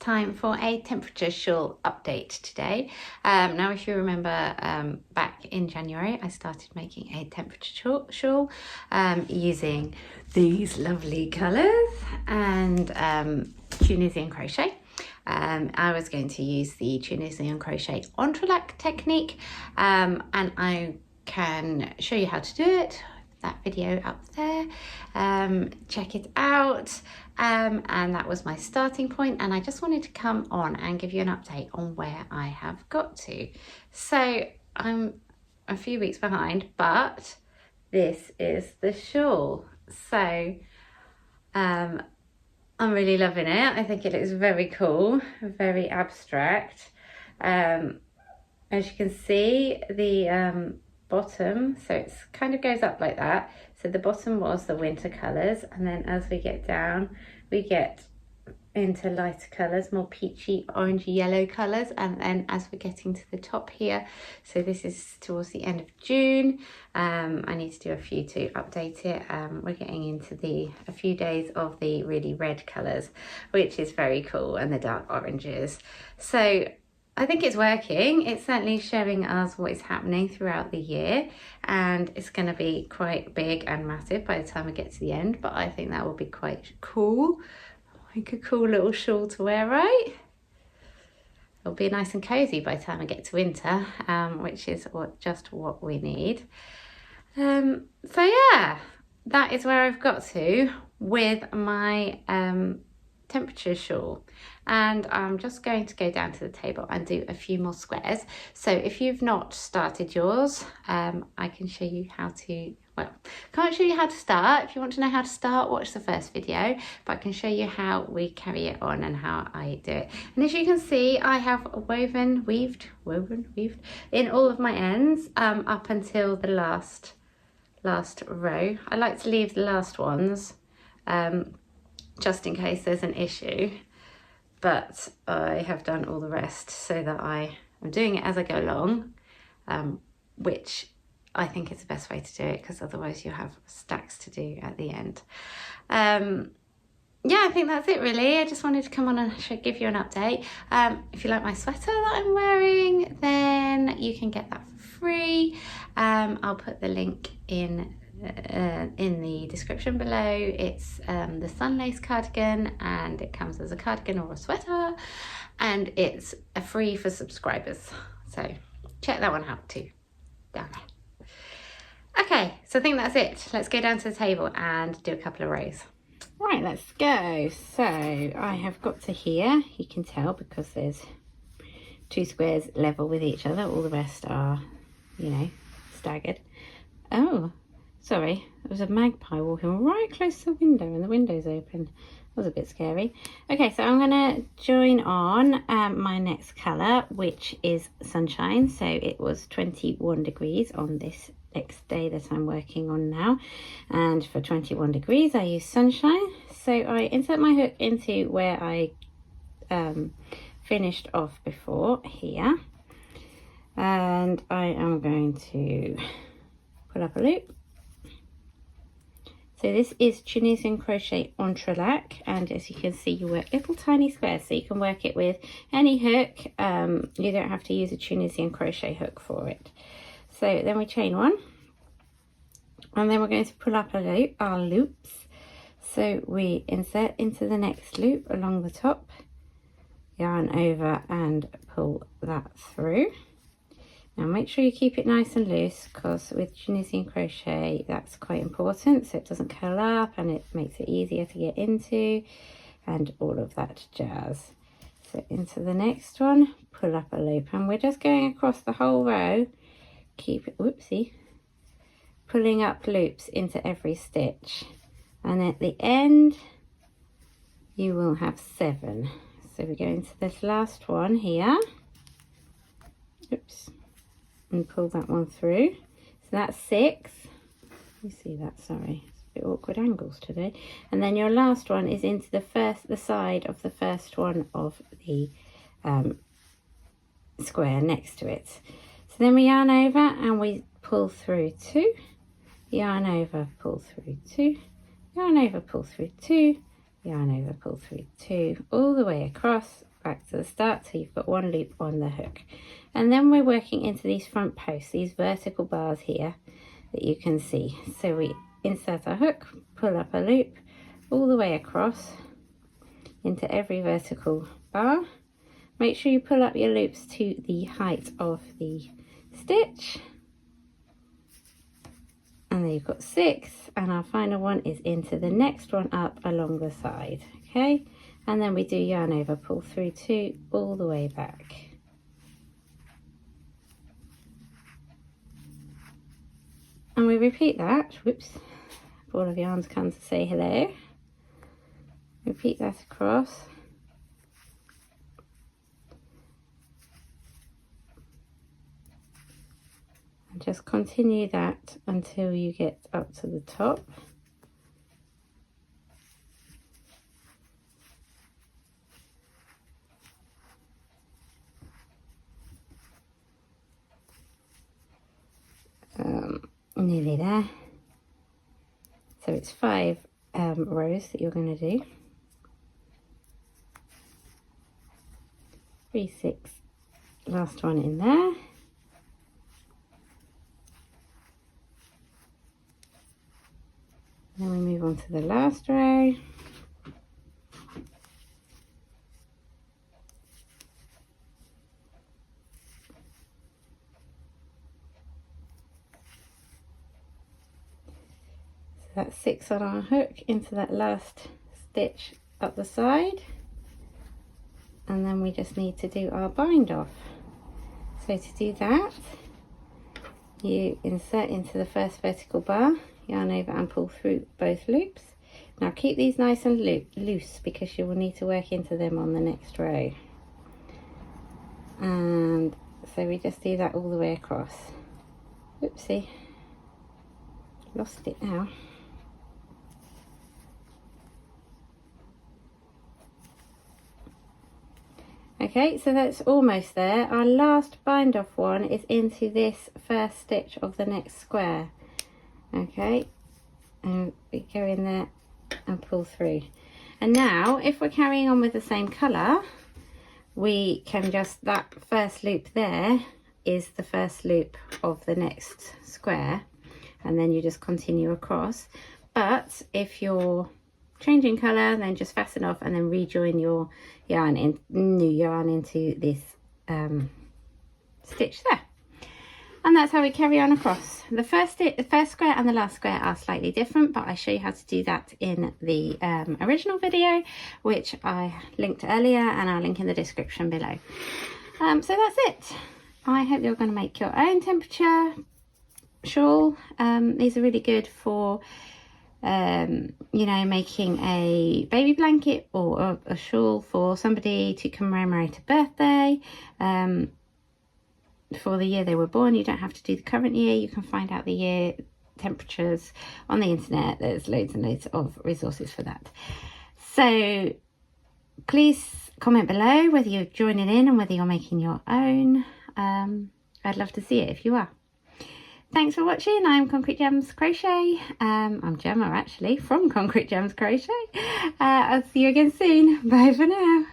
time for a temperature shawl update today. Now if you remember, back in January I started making a temperature shawl using these lovely colours and Tunisian crochet. I was going to use the Tunisian Crochet Entrelac technique, and I can show you how to do it. That video up there, check it out, and that was my starting point, and I just wanted to come on and give you an update on where I have got to. So I'm a few weeks behind, but this is the shawl. So I'm really loving it. I think it looks very cool, very abstract. As you can see, the bottom, so it's kind of goes up like that. So the bottom was the winter colours, and then as we get down we get into lighter colours, more peachy, orangey, yellow colours, and then as we're getting to the top here, so this is towards the end of June. I need to do a few to update it. We're getting into a few days of the really red colours, which is very cool, and the dark oranges. So I think it's working. It's certainly showing us what is happening throughout the year, and it's going to be quite big and massive by the time we get to the end, but I think that will be quite cool. Like a cool little shawl to wear, right? It'll be nice and cozy by the time I get to winter, which is just what we need. So yeah, that is where I've got to with my temperature shawl, and I'm just going to go down to the table and do a few more squares. So if you've not started yours, I can show you how to, well, can't show you how to start. If you want to know how to start, watch the first video, but I can show you how we carry it on and how I do it. And as you can see, I have weaved in all of my ends up until the last row. I like to leave the last ones just in case there's an issue, but I have done all the rest so that I'm doing it as I go along, which I think is the best way to do it, because otherwise you have stacks to do at the end. Yeah, I think that's it really. I just wanted to come on and give you an update. If you like my sweater that I'm wearing, then you can get that for free. I'll put the link in the description below. It's the sun lace cardigan, and it comes as a cardigan or a sweater, and it's a free for subscribers, so check that one out too down there. Okay, so I think that's it. Let's go down to the table and do a couple of rows. Right, let's go. So I have got to here, you can tell because there's two squares level with each other, all the rest are, you know, staggered. Oh, sorry, there was a magpie walking right close to the window, and the window's open. That was a bit scary. Okay, so I'm going to join on my next colour, which is Sunshine. So it was 21 degrees on this next day that I'm working on now. And for 21 degrees, I use Sunshine. So I insert my hook into where I finished off before here. And I am going to pull up a loop. So this is Tunisian Crochet Entrelac, and as you can see, you work little tiny squares, so you can work it with any hook. You don't have to use a Tunisian crochet hook for it. So then we chain one, and then we're going to pull up a loop, our loops. So we insert into the next loop along the top, yarn over and pull that through. Now make sure you keep it nice and loose, because with Tunisian crochet that's quite important, so it doesn't curl up and it makes it easier to get into and all of that jazz. So into the next one, pull up a loop, and we're just going across the whole row, keep it, whoopsie, pulling up loops into every stitch, and at the end you will have 7. So we go into this last one here, oops, and pull that one through. So that's 6. You see that, sorry, it's a bit awkward angles today. And then your last one is into the side of the first one of the square next to it. So then we yarn over and we pull through 2, yarn over, pull through 2, yarn over, pull through 2, yarn over, pull through 2, all the way across, back to the start till you've got one loop on the hook. And then we're working into these front posts, these vertical bars here that you can see. So we insert our hook, pull up a loop all the way across into every vertical bar. Make sure you pull up your loops to the height of the stitch. And then you've got 6, and our final one is into the next one up along the side, okay? And then we do yarn over, pull through 2 all the way back. And we repeat that, whoops, ball of yarn's come to say hello. Repeat that across. And just continue that until you get up to the top. Nearly there. So it's 5 rows that you're going to do. 3, 6, last one in there. Then we move on to the last row. So that's 6 on our hook into that last stitch up the side. And then we just need to do our bind off. So to do that, you insert into the first vertical bar, yarn over and pull through both loops. Now keep these nice and loose because you will need to work into them on the next row. And so we just do that all the way across. Oopsie, lost it now. Okay, so that's almost there. Our last bind off one is into this first stitch of the next square. Okay, and we go in there and pull through. And now if we're carrying on with the same colour, we can just, that first loop there is the first loop of the next square, and then you just continue across. But if you're changing colour, then just fasten off and then rejoin your yarn in, new yarn into this stitch there. And that's how we carry on across. The first square and the last square are slightly different, but I show you how to do that in the original video, which I linked earlier, and I'll link in the description below. So that's it. I hope you're going to make your own temperature shawl. These are really good for you know, making a baby blanket or a shawl for somebody to commemorate a birthday for the year they were born. You don't have to do the current year. You can find out the year temperatures on the internet. There's loads and loads of resources for that. So please comment below whether you're joining in and whether you're making your own. I'd love to see it if you are. Thanks for watching. I'm Concrete Gems Crochet. I'm Gemma, actually, from Concrete Gems Crochet. I'll see you again soon. Bye for now.